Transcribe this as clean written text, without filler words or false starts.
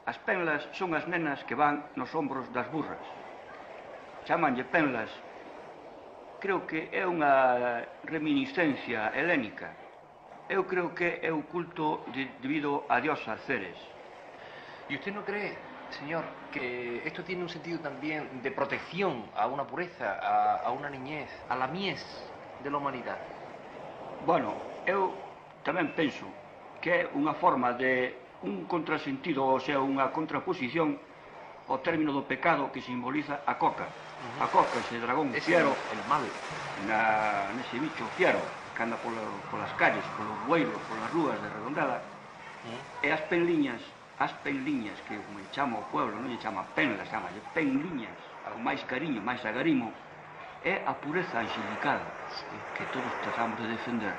As penlas son as nenas que van nos ombros das burras. Chámanlle penlas. Creo que é unha reminiscencia helénica. Eu creo que é o culto debido a diosa Ceres. ¿Y usted no cree, señor, que esto tiene un sentido también de protección a una pureza, a una niñez, a la mies de la humanidad? Bueno, eu tamén penso que é unha forma de un contrasentido, ou sea, unha contraposición ao término do pecado que simboliza a coca. A coca, ese dragón fiero, el mal. Nese bicho fiero que anda polas calles, polos bueiros, polas rúas de Redondela. E as penliñas, que como lle chama o pueblo, non lle chama penlas, chamalle penliñas, con máis cariño, máis agarimo, é a pureza angelical que todos tratamos de defender.